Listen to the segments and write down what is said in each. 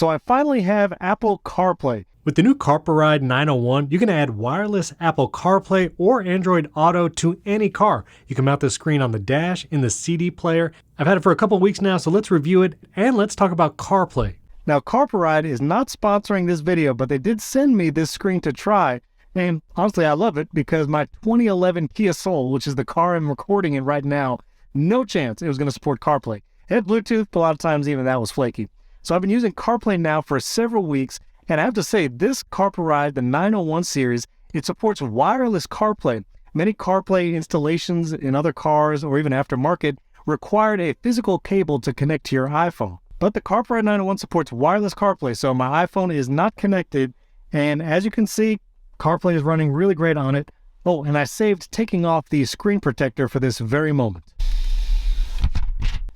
So I finally have Apple CarPlay. With the new Carpuride 901, you can add wireless Apple CarPlay or Android Auto to any car. You can mount this screen on the dash, in the CD player. I've had it for a couple weeks now, so let's review it and let's talk about CarPlay. Now, Carpuride is not sponsoring this video, but they did send me this screen to try. And honestly, I love it because my 2011 Kia Soul, which is the car I'm recording in right now, no chance it was going to support CarPlay. It had Bluetooth, but a lot of times even that was flaky. So I've been using CarPlay now for several weeks, and I have to say this Carpuride, the 901 series, it supports wireless CarPlay. Many CarPlay installations in other cars or even aftermarket required a physical cable to connect to your iPhone. But the Carpuride 901 supports wireless CarPlay, so my iPhone is not connected, and as you can see, CarPlay is running really great on it. Oh, and I saved taking off the screen protector for this very moment.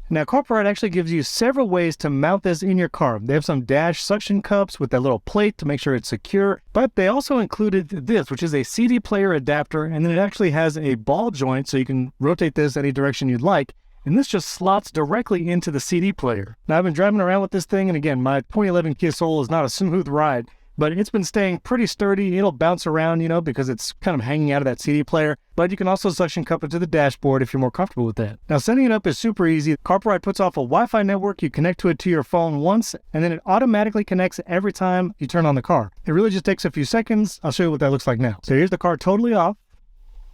Now, Carpuride actually gives you several ways to mount this in your car. They have some dash suction cups with that little plate to make sure it's secure, but they also included this, which is a CD player adapter, and then it actually has a ball joint so you can rotate this any direction you'd like, and this just slots directly into the CD player. Now, I've been driving around with this thing, and again, my 2011 Kia Soul is not a smooth ride, but it's been staying pretty sturdy. It'll bounce around, because it's kind of hanging out of that CD player, but you can also suction cup it to the dashboard if you're more comfortable with that. Now, setting it up is super easy. Carpuride puts off a Wi-Fi network. You connect to it to your phone once, and then it automatically connects every time you turn on the car. It really just takes a few seconds. I'll show you what that looks like now. So here's the car totally off.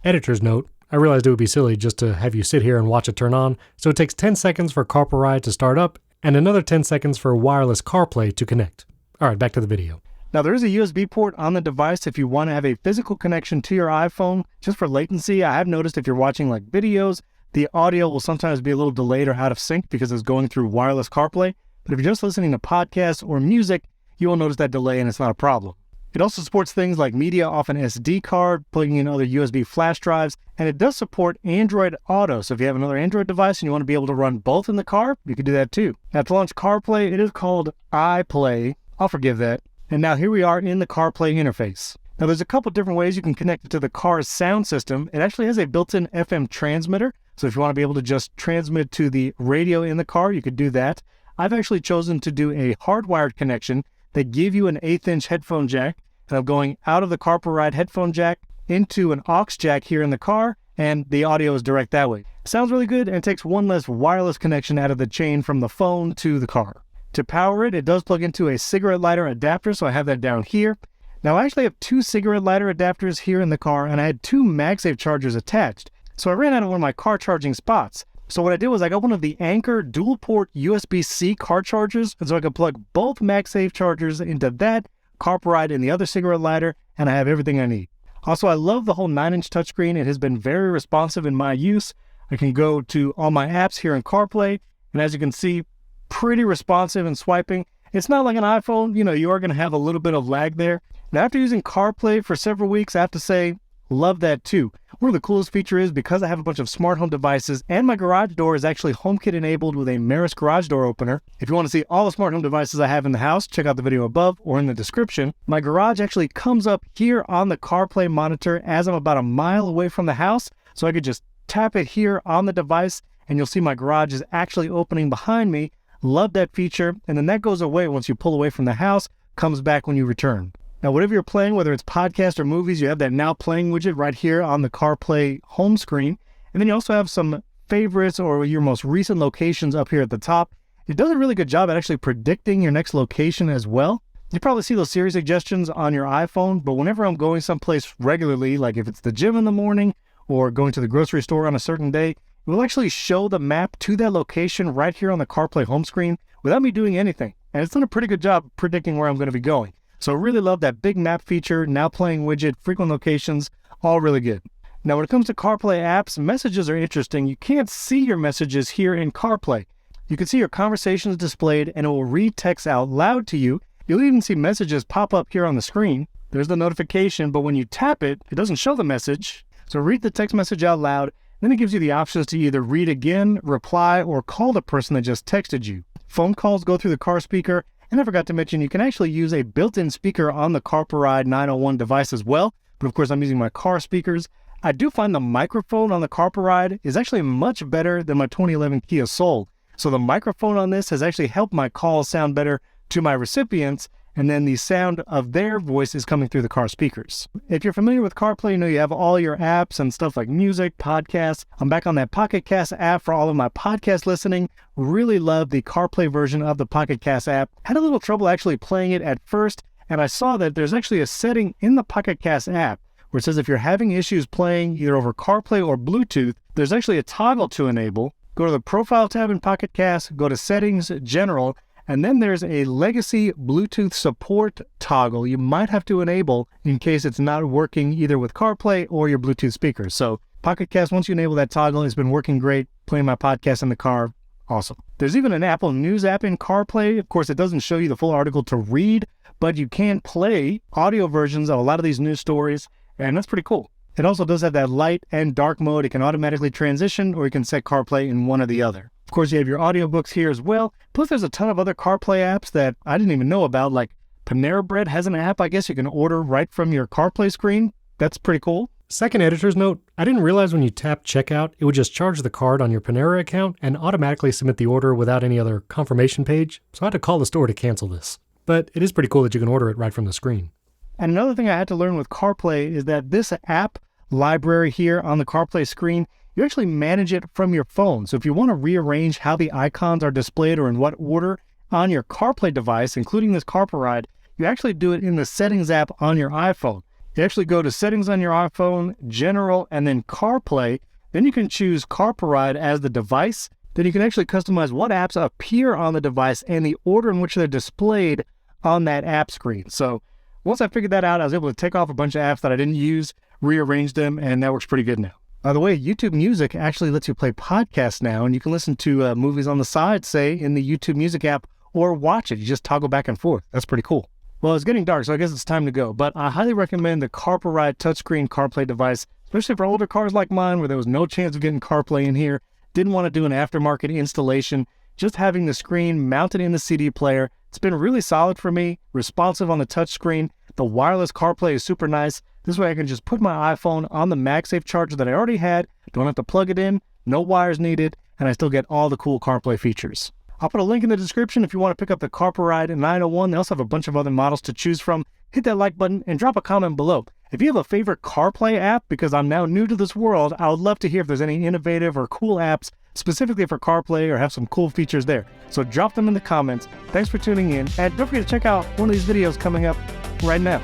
Editor's note. I realized it would be silly just to have you sit here and watch it turn on, so it takes 10 seconds for Carpuride to start up, and another 10 seconds for wireless CarPlay to connect. All right, back to the video. Now, there is a USB port on the device if you want to have a physical connection to your iPhone. Just for latency, I have noticed if you're watching like videos, the audio will sometimes be a little delayed or out of sync because it's going through wireless CarPlay. But if you're just listening to podcasts or music, you will notice that delay and it's not a problem. It also supports things like media off an SD card, plugging in other USB flash drives, and it does support Android Auto. So if you have another Android device and you want to be able to run both in the car, you can do that too. Now, to launch CarPlay, it is called iPlay. I'll forgive that. And now here we are in the CarPlay interface. Now there's a couple different ways you can connect it to the car's sound system. It actually has a built-in FM transmitter. So if you want to be able to just transmit to the radio in the car, you could do that. I've actually chosen to do a hardwired connection that give you an 1/8" headphone jack. And I'm going out of the Carpuride headphone jack into an aux jack here in the car, and the audio is direct that way. Sounds really good, and it takes one less wireless connection out of the chain from the phone to the car. To power it, it does plug into a cigarette lighter adapter, so I have that down here. Now, I actually have 2 cigarette lighter adapters here in the car, and I had 2 MagSafe chargers attached. So I ran out of one of my car charging spots. So what I did was I got one of the Anker dual-port USB-C car chargers, and so I could plug both MagSafe chargers into that, Carpuride, and the other cigarette lighter, and I have everything I need. Also, I love the whole 9-inch touchscreen. It has been very responsive in my use. I can go to all my apps here in CarPlay, and as you can see, pretty responsive and swiping. It's not like an iPhone, you are going to have a little bit of lag there. Now, after using CarPlay for several weeks, I have to say, love that too. One of the coolest features is because I have a bunch of smart home devices and my garage door is actually HomeKit enabled with a Maris garage door opener. If you want to see all the smart home devices I have in the house, check out the video above or in the description. My garage actually comes up here on the CarPlay monitor as I'm about a mile away from the house, so I could just tap it here on the device and you'll see my garage is actually opening behind me. Love that feature, and then that goes away once you pull away from the house, comes back when you return. Now, whatever you're playing, whether it's podcasts or movies, you have that Now Playing widget right here on the CarPlay home screen. And then you also have some favorites or your most recent locations up here at the top. It does a really good job at actually predicting your next location as well. You probably see those Siri suggestions on your iPhone, but whenever I'm going someplace regularly, like if it's the gym in the morning or going to the grocery store on a certain day, it will actually show the map to that location right here on the CarPlay home screen without me doing anything. And it's done a pretty good job predicting where I'm going to be going. So I really love that big map feature, Now Playing widget, frequent locations, all really good. Now when it comes to CarPlay apps, messages are interesting. You can't see your messages here in CarPlay. You can see your conversations displayed and it will read text out loud to you. You'll even see messages pop up here on the screen. There's the notification, but when you tap it, it doesn't show the message. So read the text message out loud. Then it gives you the options to either read again, reply, or call the person that just texted you. Phone calls go through the car speaker, and I forgot to mention you can actually use a built-in speaker on the Carpuride 901 device as well, but of course I'm using my car speakers. I do find the microphone on the Carpuride is actually much better than my 2011 Kia Soul. So the microphone on this has actually helped my calls sound better to my recipients, and then the sound of their voice is coming through the car speakers. If you're familiar with CarPlay, you know you have all your apps and stuff like music, podcasts. I'm back on that Pocket Cast app for all of my podcast listening. Really love the CarPlay version of the Pocket Cast app. Had a little trouble actually playing it at first, and I saw that there's actually a setting in the Pocket Cast app where it says if you're having issues playing either over CarPlay or Bluetooth, there's actually a toggle to enable. Go to the Profile tab in Pocket Cast, go to Settings, General, and then there's a Legacy Bluetooth Support toggle you might have to enable in case it's not working either with CarPlay or your Bluetooth speakers. So Pocket Cast, once you enable that toggle, it's been working great, playing my podcast in the car. Awesome. There's even an Apple News app in CarPlay. Of course, it doesn't show you the full article to read, but you can play audio versions of a lot of these news stories, and that's pretty cool. It also does have that light and dark mode. It can automatically transition, or you can set CarPlay in one or the other. Of course, you have your audiobooks here as well. Plus, there's a ton of other CarPlay apps that I didn't even know about, like Panera Bread has an app, I guess you can order right from your CarPlay screen. That's pretty cool. Second editor's note, I didn't realize when you tap checkout, it would just charge the card on your Panera account and automatically submit the order without any other confirmation page, so I had to call the store to cancel this. But it is pretty cool that you can order it right from the screen. And another thing I had to learn with CarPlay is that this app library here on the CarPlay screen, you actually manage it from your phone. So if you want to rearrange how the icons are displayed or in what order on your CarPlay device, including this Carpuride, you actually do it in the Settings app on your iPhone. You actually go to Settings on your iPhone, General, and then CarPlay. Then you can choose Carpuride as the device. Then you can actually customize what apps appear on the device and the order in which they're displayed on that app screen. So once I figured that out, I was able to take off a bunch of apps that I didn't use, rearrange them, and that works pretty good now. By the way, YouTube Music actually lets you play podcasts now, and you can listen to movies on the side, say, in the YouTube Music app, or watch it. You just toggle back and forth. That's pretty cool. Well, it's getting dark, so I guess it's time to go, but I highly recommend the Carpuride touchscreen CarPlay device, especially for older cars like mine where there was no chance of getting CarPlay in here, didn't want to do an aftermarket installation. Just having the screen mounted in the CD player, it's been really solid for me, responsive on the touchscreen. The wireless CarPlay is super nice. This way I can just put my iPhone on the MagSafe charger that I already had, don't have to plug it in, no wires needed, and I still get all the cool CarPlay features. I'll put a link in the description if you want to pick up the Carpuride 901. They also have a bunch of other models to choose from. Hit that like button and drop a comment below. If you have a favorite CarPlay app, because I'm now new to this world, I would love to hear if there's any innovative or cool apps specifically for CarPlay or have some cool features there. So drop them in the comments. Thanks for tuning in, and don't forget to check out one of these videos coming up right now.